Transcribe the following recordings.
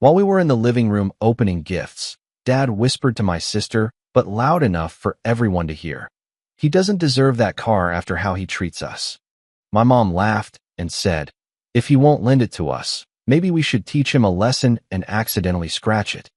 While we were in the living room opening gifts, Dad whispered to my sister, but loud enough for everyone to hear, "He doesn't deserve that car after how he treats us." My mom laughed and said, "If he won't lend it to us, maybe we should teach him a lesson and accidentally scratch it."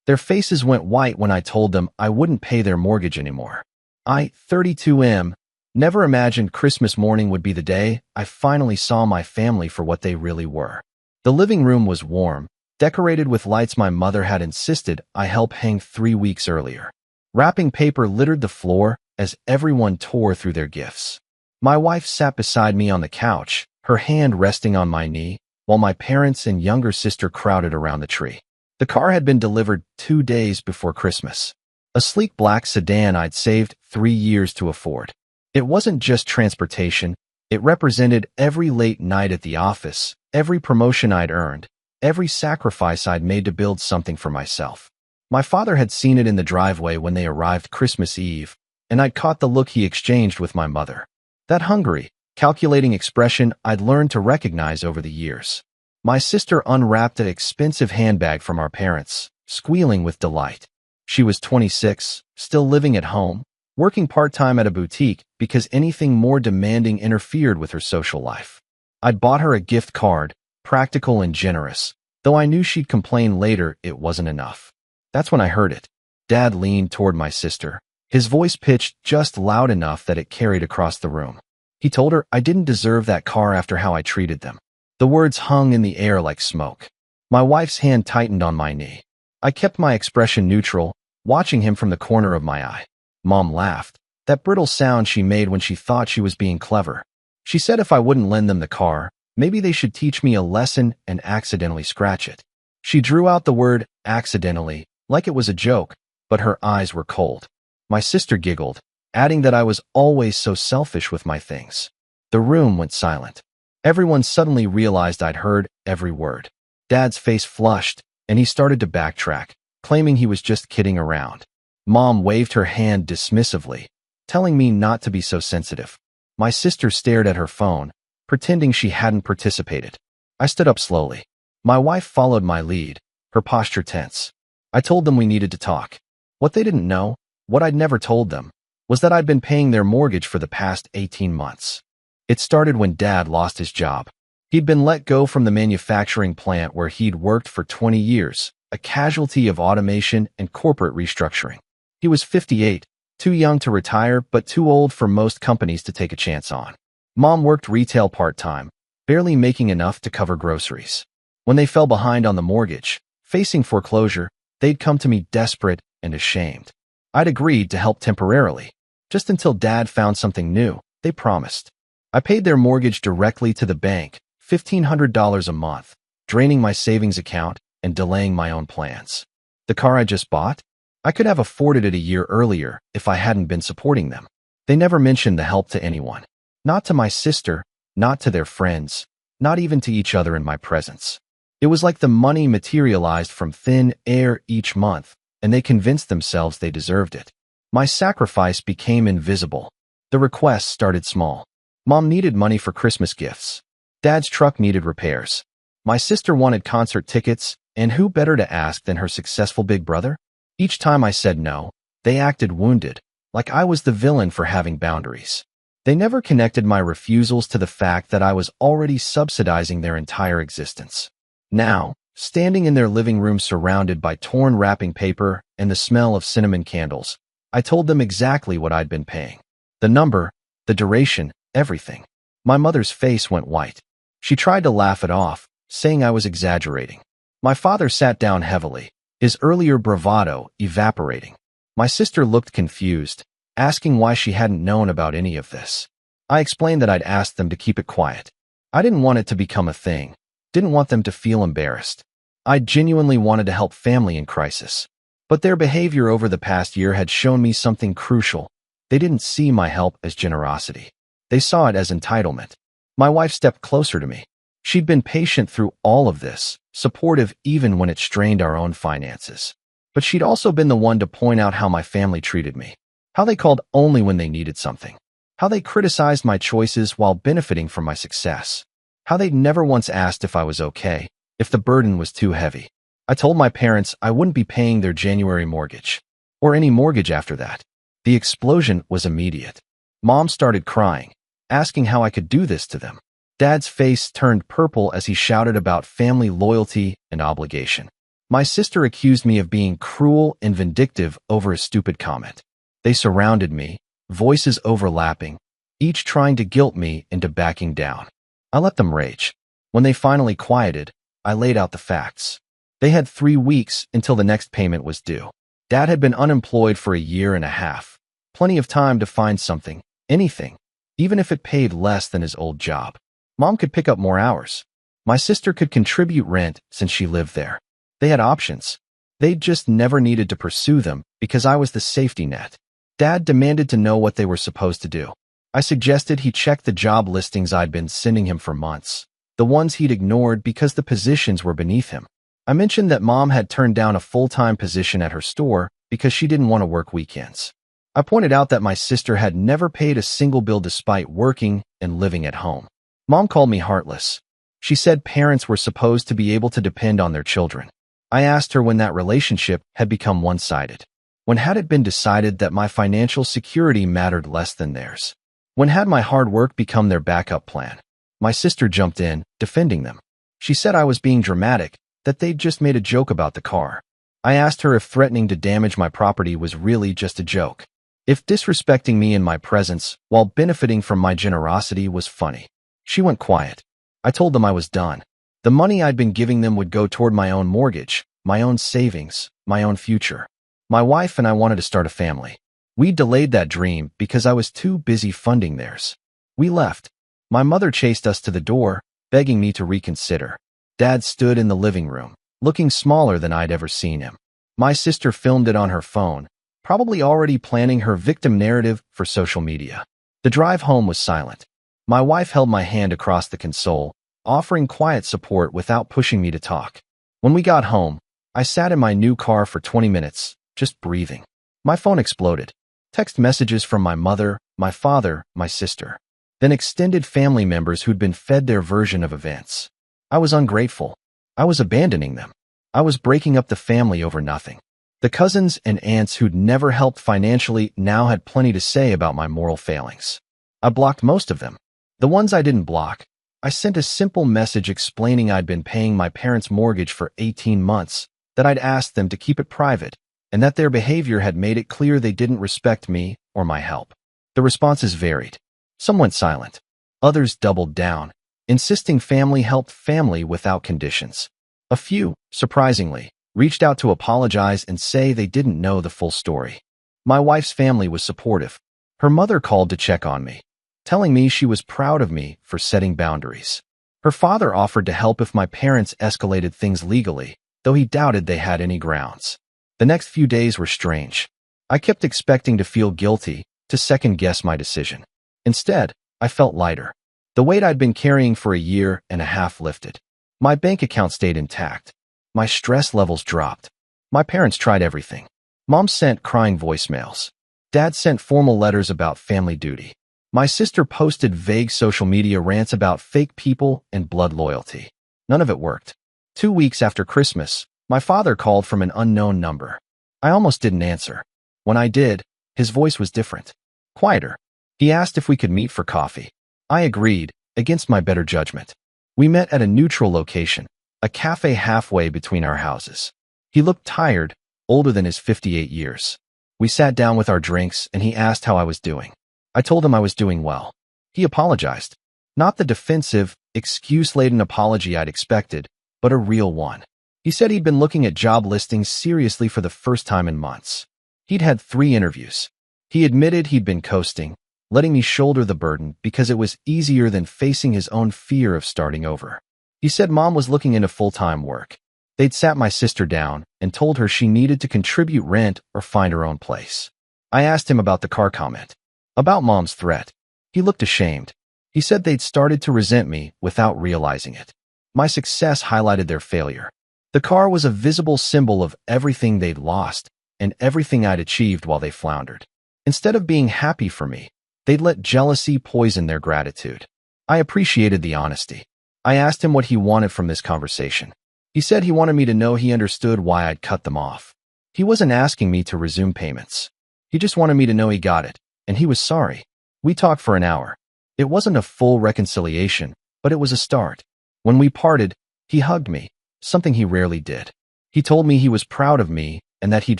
Their faces went white when I told them I wouldn't pay their mortgage anymore. I, 32M, never imagined Christmas morning would be the day I finally saw my family for what they really were. The living room was warm, decorated with lights my mother had insisted I help hang 3 weeks earlier. Wrapping paper littered the floor as everyone tore through their gifts. My wife sat beside me on the couch, her hand resting on my knee, while my parents and younger sister crowded around the tree. The car had been delivered 2 days before Christmas. A sleek black sedan I'd saved 3 years to afford. It wasn't just transportation, it represented every late night at the office, every promotion I'd earned, every sacrifice I'd made to build something for myself. My father had seen it in the driveway when they arrived Christmas Eve, and I'd caught the look he exchanged with my mother. That hungry, calculating expression I'd learned to recognize over the years. My sister unwrapped an expensive handbag from our parents, squealing with delight. She was 26, still living at home, working part-time at a boutique because anything more demanding interfered with her social life. I'd bought her a gift card, practical and generous, though I knew she'd complain later it wasn't enough. That's when I heard it. Dad leaned toward my sister, his voice pitched just loud enough that it carried across the room. He told her I didn't deserve that car after how I treated them. The words hung in the air like smoke. My wife's hand tightened on my knee. I kept my expression neutral, watching him from the corner of my eye. Mom laughed, that brittle sound she made when she thought she was being clever. She said if I wouldn't lend them the car, maybe they should teach me a lesson and accidentally scratch it. She drew out the word accidentally, like it was a joke, but her eyes were cold. My sister giggled, adding that I was always so selfish with my things. The room went silent. Everyone suddenly realized I'd heard every word. Dad's face flushed, and he started to backtrack, claiming he was just kidding around. Mom waved her hand dismissively, telling me not to be so sensitive. My sister stared at her phone, pretending she hadn't participated. I stood up slowly. My wife followed my lead, her posture tense. I told them we needed to talk. What they didn't know, what I'd never told them, was that I'd been paying their mortgage for the past 18 months. It started when Dad lost his job. He'd been let go from the manufacturing plant where he'd worked for 20 years, a casualty of automation and corporate restructuring. He was 58, too young to retire but too old for most companies to take a chance on. Mom worked retail part-time, barely making enough to cover groceries. When they fell behind on the mortgage, facing foreclosure, they'd come to me desperate and ashamed. I'd agreed to help temporarily, just until Dad found something new, they promised. I paid their mortgage directly to the bank, $1,500 a month, draining my savings account and delaying my own plans. The car I just bought? I could have afforded it a year earlier if I hadn't been supporting them. They never mentioned the help to anyone. Not to my sister, not to their friends, not even to each other in my presence. It was like the money materialized from thin air each month, and they convinced themselves they deserved it. My sacrifice became invisible. The requests started small. Mom needed money for Christmas gifts. Dad's truck needed repairs. My sister wanted concert tickets, and who better to ask than her successful big brother? Each time I said no, they acted wounded, like I was the villain for having boundaries. They never connected my refusals to the fact that I was already subsidizing their entire existence. Now, standing in their living room surrounded by torn wrapping paper and the smell of cinnamon candles, I told them exactly what I'd been paying. The number, the duration, everything. My mother's face went white. She tried to laugh it off, saying I was exaggerating. My father sat down heavily, his earlier bravado evaporating. My sister looked confused, asking why she hadn't known about any of this. I explained that I'd asked them to keep it quiet. I didn't want it to become a thing, didn't want them to feel embarrassed. I genuinely wanted to help family in crisis. But their behavior over the past year had shown me something crucial. They didn't see my help as generosity. They saw it as entitlement. My wife stepped closer to me. She'd been patient through all of this, supportive even when it strained our own finances. But she'd also been the one to point out how my family treated me, how they called only when they needed something, how they criticized my choices while benefiting from my success, how they'd never once asked if I was okay, if the burden was too heavy. I told my parents I wouldn't be paying their January mortgage, or any mortgage after that. The explosion was immediate. Mom started crying, asking how I could do this to them. Dad's face turned purple as he shouted about family loyalty and obligation. My sister accused me of being cruel and vindictive over a stupid comment. They surrounded me, voices overlapping, each trying to guilt me into backing down. I let them rage. When they finally quieted, I laid out the facts. They had 3 weeks until the next payment was due. Dad had been unemployed for a year and a half. Plenty of time to find something, anything, even if it paid less than his old job. Mom could pick up more hours. My sister could contribute rent since she lived there. They had options. They just never needed to pursue them because I was the safety net. Dad demanded to know what they were supposed to do. I suggested he check the job listings I'd been sending him for months, the ones he'd ignored because the positions were beneath him. I mentioned that Mom had turned down a full-time position at her store because she didn't want to work weekends. I pointed out that my sister had never paid a single bill despite working and living at home. Mom called me heartless. She said parents were supposed to be able to depend on their children. I asked her when that relationship had become one-sided. When had it been decided that my financial security mattered less than theirs? When had my hard work become their backup plan? My sister jumped in, defending them. She said I was being dramatic, that they'd just made a joke about the car. I asked her if threatening to damage my property was really just a joke. If disrespecting me in my presence while benefiting from my generosity was funny. She went quiet. I told them I was done. The money I'd been giving them would go toward my own mortgage, my own savings, my own future. My wife and I wanted to start a family. We delayed that dream because I was too busy funding theirs. We left. My mother chased us to the door, begging me to reconsider. Dad stood in the living room, looking smaller than I'd ever seen him. My sister filmed it on her phone, probably already planning her victim narrative for social media. The drive home was silent. My wife held my hand across the console, offering quiet support without pushing me to talk. When we got home, I sat in my new car for 20 minutes, just breathing. My phone exploded. Text messages from my mother, my father, my sister. Then extended family members who'd been fed their version of events. I was ungrateful. I was abandoning them. I was breaking up the family over nothing. The cousins and aunts who'd never helped financially now had plenty to say about my moral failings. I blocked most of them. The ones I didn't block, I sent a simple message explaining I'd been paying my parents' mortgage for 18 months, that I'd asked them to keep it private, and that their behavior had made it clear they didn't respect me or my help. The responses varied. Some went silent. Others doubled down, insisting family helped family without conditions. A few, surprisingly, reached out to apologize and say they didn't know the full story. My wife's family was supportive. Her mother called to check on me, telling me she was proud of me for setting boundaries. Her father offered to help if my parents escalated things legally, though he doubted they had any grounds. The next few days were strange. I kept expecting to feel guilty, to second-guess my decision. Instead, I felt lighter. The weight I'd been carrying for a year and a half lifted. My bank account stayed intact. My stress levels dropped. My parents tried everything. Mom sent crying voicemails. Dad sent formal letters about family duty. My sister posted vague social media rants about fake people and blood loyalty. None of it worked. 2 weeks after Christmas, my father called from an unknown number. I almost didn't answer. When I did, his voice was different. Quieter. He asked if we could meet for coffee. I agreed, against my better judgment. We met at a neutral location, a cafe halfway between our houses. He looked tired, older than his 58 years. We sat down with our drinks and he asked how I was doing. I told him I was doing well. He apologized. Not the defensive, excuse-laden apology I'd expected, but a real one. He said he'd been looking at job listings seriously for the first time in months. He'd had 3 interviews. He admitted he'd been coasting, letting me shoulder the burden because it was easier than facing his own fear of starting over. He said Mom was looking into full-time work. They'd sat my sister down and told her she needed to contribute rent or find her own place. I asked him about the car comment, about Mom's threat. He looked ashamed. He said they'd started to resent me without realizing it. My success highlighted their failure. The car was a visible symbol of everything they'd lost and everything I'd achieved while they floundered. Instead of being happy for me, they'd let jealousy poison their gratitude. I appreciated the honesty. I asked him what he wanted from this conversation. He said he wanted me to know he understood why I'd cut them off. He wasn't asking me to resume payments. He just wanted me to know he got it, and he was sorry. We talked for an hour. It wasn't a full reconciliation, but it was a start. When we parted, he hugged me, something he rarely did. He told me he was proud of me and that he'd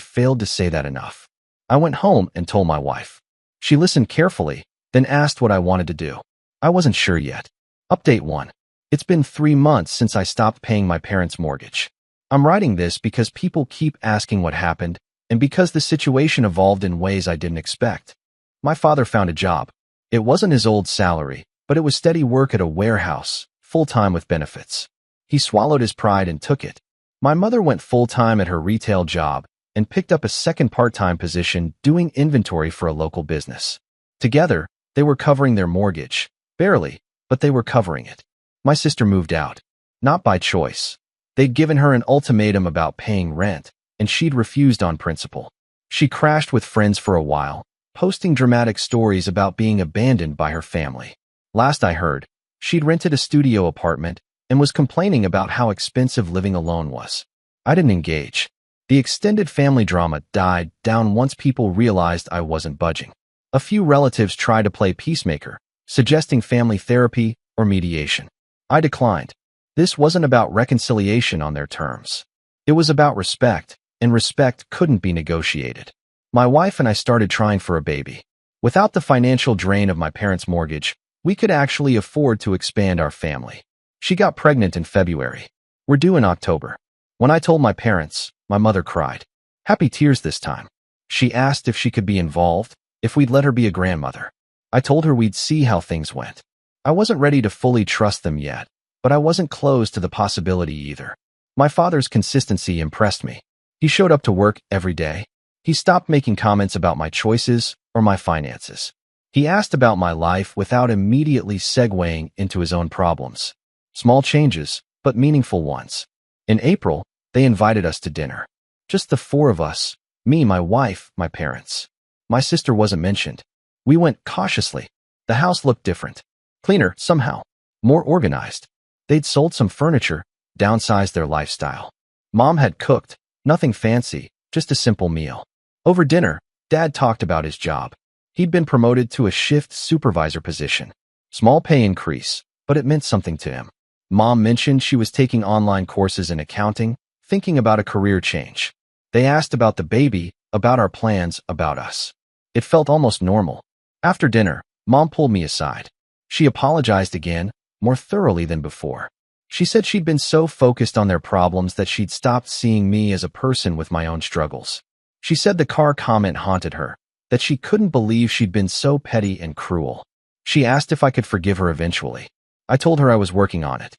failed to say that enough. I went home and told my wife. She listened carefully, then asked what I wanted to do. I wasn't sure yet. Update 1. It's been 3 months since I stopped paying my parents' mortgage. I'm writing this because people keep asking what happened and because the situation evolved in ways I didn't expect. My father found a job. It wasn't his old salary, but it was steady work at a warehouse, full-time with benefits. He swallowed his pride and took it. My mother went full-time at her retail job and picked up a second part-time position doing inventory for a local business. Together, they were covering their mortgage. Barely, but they were covering it. My sister moved out. Not by choice. They'd given her an ultimatum about paying rent, and she'd refused on principle. She crashed with friends for a while, posting dramatic stories about being abandoned by her family. Last I heard, she'd rented a studio apartment and was complaining about how expensive living alone was. I didn't engage. The extended family drama died down once people realized I wasn't budging. A few relatives tried to play peacemaker, suggesting family therapy or mediation. I declined. This wasn't about reconciliation on their terms. It was about respect, and respect couldn't be negotiated. My wife and I started trying for a baby. Without the financial drain of my parents' mortgage, we could actually afford to expand our family. She got pregnant in February. We're due in October. When I told my parents, my mother cried. Happy tears this time. She asked if she could be involved, if we'd let her be a grandmother. I told her we'd see how things went. I wasn't ready to fully trust them yet, but I wasn't closed to the possibility either. My father's consistency impressed me. He showed up to work every day. He stopped making comments about my choices or my finances. He asked about my life without immediately segueing into his own problems. Small changes, but meaningful ones. In April, they invited us to dinner. Just the 4 of us, me, my wife, my parents. My sister wasn't mentioned. We went cautiously. The house looked different. Cleaner, somehow. More organized. They'd sold some furniture, downsized their lifestyle. Mom had cooked, nothing fancy, just a simple meal. Over dinner, Dad talked about his job. He'd been promoted to a shift supervisor position. Small pay increase, but it meant something to him. Mom mentioned she was taking online courses in accounting, thinking about a career change. They asked about the baby, about our plans, about us. It felt almost normal. After dinner, Mom pulled me aside. She apologized again, more thoroughly than before. She said she'd been so focused on their problems that she'd stopped seeing me as a person with my own struggles. She said the car comment haunted her, that she couldn't believe she'd been so petty and cruel. She asked if I could forgive her eventually. I told her I was working on it.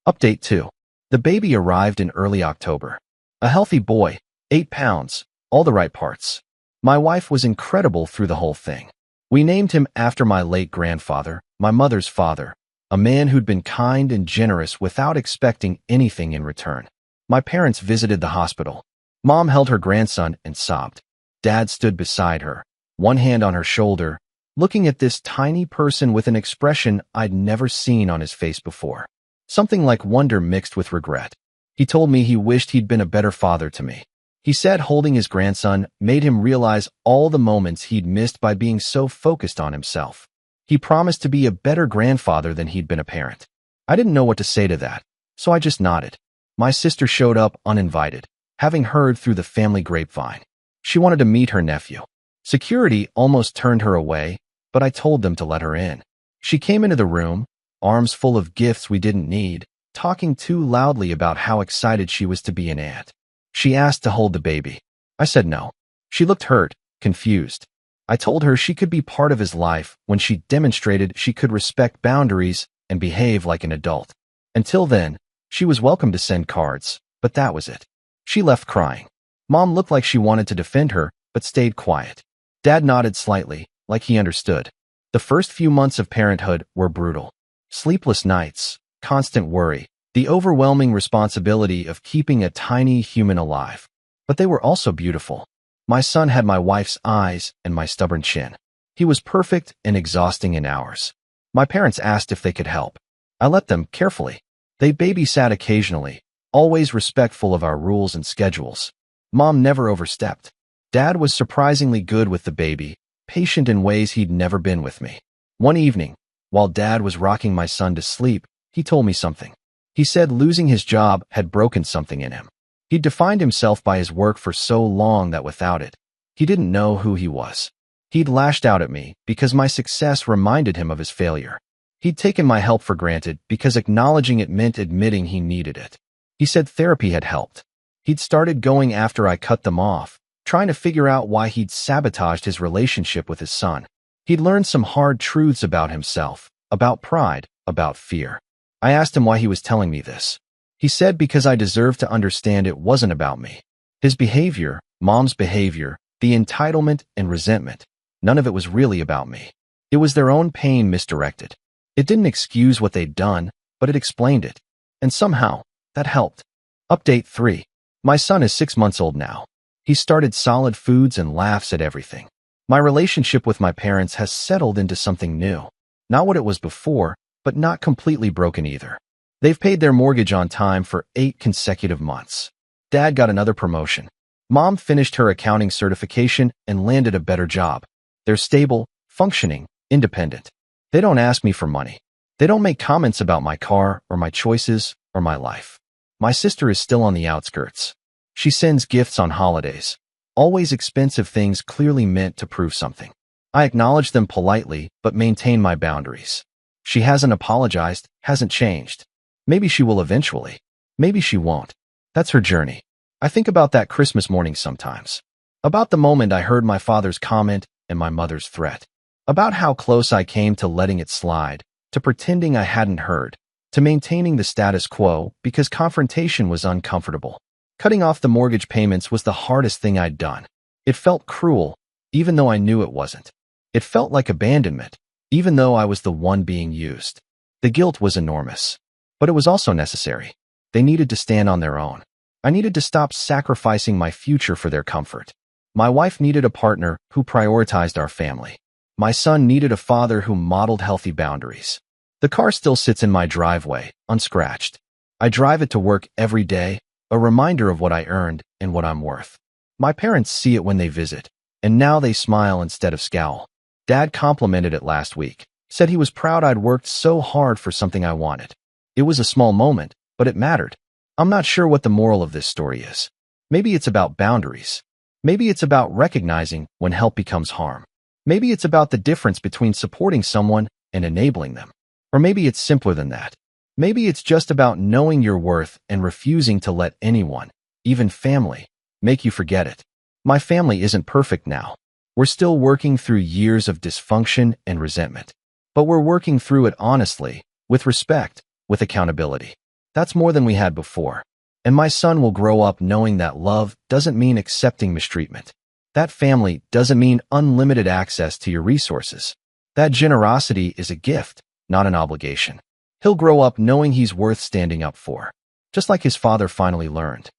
Update 2. The baby arrived in early October. A healthy boy, 8 pounds, all the right parts. My wife was incredible through the whole thing. We named him after my late grandfather, my mother's father, a man who'd been kind and generous without expecting anything in return. My parents visited the hospital. Mom held her grandson and sobbed. Dad stood beside her, one hand on her shoulder, looking at this tiny person with an expression I'd never seen on his face before. Something like wonder mixed with regret. He told me he wished he'd been a better father to me. He said holding his grandson made him realize all the moments he'd missed by being so focused on himself. He promised to be a better grandfather than he'd been a parent. I didn't know what to say to that, so I just nodded. My sister showed up uninvited, having heard through the family grapevine. She wanted to meet her nephew. Security almost turned her away, but I told them to let her in. She came into the room, arms full of gifts we didn't need, talking too loudly about how excited she was to be an aunt. She asked to hold the baby. I said no. She looked hurt, confused. I told her she could be part of his life when she demonstrated she could respect boundaries and behave like an adult. Until then, she was welcome to send cards, but that was it. She left crying. Mom looked like she wanted to defend her, but stayed quiet. Dad nodded slightly, like he understood. The first few months of parenthood were brutal. Sleepless nights, constant worry, the overwhelming responsibility of keeping a tiny human alive. But they were also beautiful. My son had my wife's eyes and my stubborn chin. He was perfect and exhausting in hours. My parents asked if they could help. I let them, carefully. They babysat occasionally, always respectful of our rules and schedules. Mom never overstepped. Dad was surprisingly good with the baby, patient in ways he'd never been with me. One evening, while Dad was rocking my son to sleep, he told me something. He said losing his job had broken something in him. He'd defined himself by his work for so long that without it, he didn't know who he was. He'd lashed out at me because my success reminded him of his failure. He'd taken my help for granted because acknowledging it meant admitting he needed it. He said therapy had helped. He'd started going after I cut them off, trying to figure out why he'd sabotaged his relationship with his son. He'd learned some hard truths about himself, about pride, about fear. I asked him why he was telling me this. He said because I deserved to understand it wasn't about me. His behavior, Mom's behavior, the entitlement and resentment, none of it was really about me. It was their own pain misdirected. It didn't excuse what they'd done, but it explained it. And somehow, that helped. Update 3. My son is 6 months old now. He started solid foods and laughs at everything. My relationship with my parents has settled into something new. Not what it was before, but not completely broken either. They've paid their mortgage on time for 8 consecutive months. Dad got another promotion. Mom finished her accounting certification and landed a better job. They're stable, functioning, independent. They don't ask me for money. They don't make comments about my car or my choices or my life. My sister is still on the outskirts. She sends gifts on holidays. Always expensive things clearly meant to prove something. I acknowledge them politely, but maintain my boundaries. She hasn't apologized, hasn't changed. Maybe she will eventually. Maybe she won't. That's her journey. I think about that Christmas morning sometimes. About the moment I heard my father's comment and my mother's threat. About how close I came to letting it slide, to pretending I hadn't heard, to maintaining the status quo because confrontation was uncomfortable. Cutting off the mortgage payments was the hardest thing I'd done. It felt cruel, even though I knew it wasn't. It felt like abandonment, even though I was the one being used. The guilt was enormous. But it was also necessary. They needed to stand on their own. I needed to stop sacrificing my future for their comfort. My wife needed a partner who prioritized our family. My son needed a father who modeled healthy boundaries. The car still sits in my driveway, unscratched. I drive it to work every day, a reminder of what I earned and what I'm worth. My parents see it when they visit, and now they smile instead of scowl. Dad complimented it last week, said he was proud I'd worked so hard for something I wanted. It was a small moment, but it mattered. I'm not sure what the moral of this story is. Maybe it's about boundaries. Maybe it's about recognizing when help becomes harm. Maybe it's about the difference between supporting someone and enabling them. Or maybe it's simpler than that. Maybe it's just about knowing your worth and refusing to let anyone, even family, make you forget it. My family isn't perfect now. We're still working through years of dysfunction and resentment. But we're working through it honestly, with respect, with accountability. That's more than we had before. And my son will grow up knowing that love doesn't mean accepting mistreatment. That family doesn't mean unlimited access to your resources. That generosity is a gift, not an obligation. He'll grow up knowing he's worth standing up for, just like his father finally learned.